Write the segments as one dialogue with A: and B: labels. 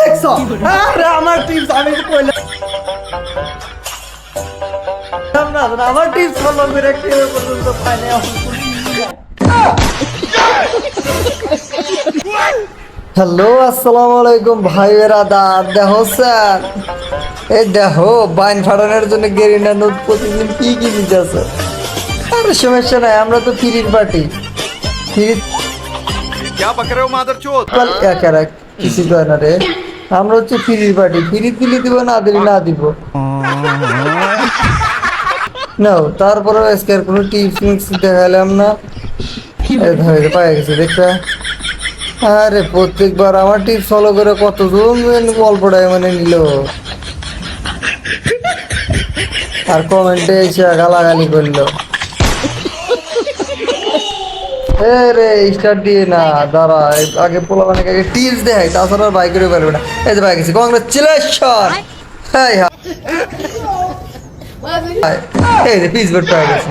A: দেখছো আরে আমার টিপস আমি তো কইলাম না আমার টিপস ফলো করে কেউ পর্যন্ত পায়নি হ্যালো আসসালামু আলাইকুম ভাইয়েরা দেখো স্যার এই দেখো বাইন ফাটানোর জন্য গেরিনা নোট প্রতিদিন কি দিতে আছে আরে সমস্যা নাই আমরা তো ফ্রির পার্টি ফ্রি
B: क्या पक रहे हो मादरचोद
A: একারা কিছু কয় না রে আমরা হচ্ছে ফ্রির পার্টি ফ্রি দিলে দিব না দিলে না দিব নাও তারপরে আজকের কোনো টিপস মিক্স দেখালাম না ধরে পায়ে গেছে দেখটা আরে প্রত্যেকবার আমার টিপস ফলো করে কতজন অল্পটাই মানে নিল আর কমেন্টে এসে গালাগালি করলো রে স্টার্ট দিয়ে না দাঁড়া আগে পোলা মানে আগে টিপস দেয় তাছাড়া আর বাইক করে পারবে না এই যে পায়ে গেছে কংগ্রেচুলেশন হাই হাই এই যে পিস বোর্ড পায়ে গেছে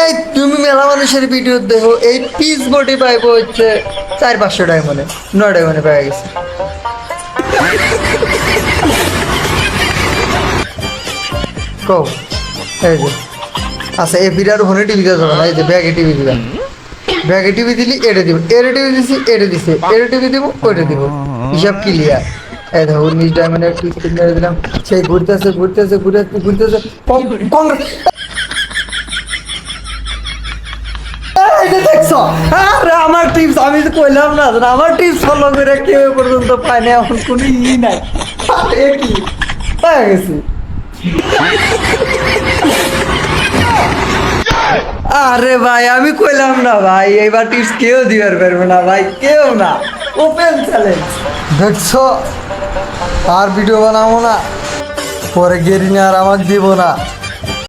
A: এই তুমি মেলা মানুষের ভিডিও দেখো এই পিস বোর্ডে পাইবো হচ্ছে 400-500 ডায়মন্ডে 9 ডায়মন্ডে পায়ে গেছে কো এই যে আচ্ছা এই ভিডিওর ফোনে টিভি দেওয়া যাবে না এই যে ব্যাগে টিভি দিলাম ব্যাগে টিভি দিলি এটা দিব এর টিভি দিছি এটা দিছে এর টিভি দিব ওইটা দিব হিসাব ক্লিয়ার এই দেখো 19 ডায়মন্ডের টিভি মেরে দিলাম সেই ঘুরতেছে কংগ্রেস দেখছো আরে আমার টিপস আমি তো কইলাম না আমার টিপস ফলো করে কেউ পর্যন্ত পায়নি এখন কোনো নাই কি পায়ে গেছি আরে ভাই আমি কইলাম না ভাই এইবার টিপস কেউ দিবার পারবে না ভাই কেউ না ওপেন চ্যালেঞ্জ দেখছো আর ভিডিও বানাবো না পরে গেরিনা আর আমাকে দিব না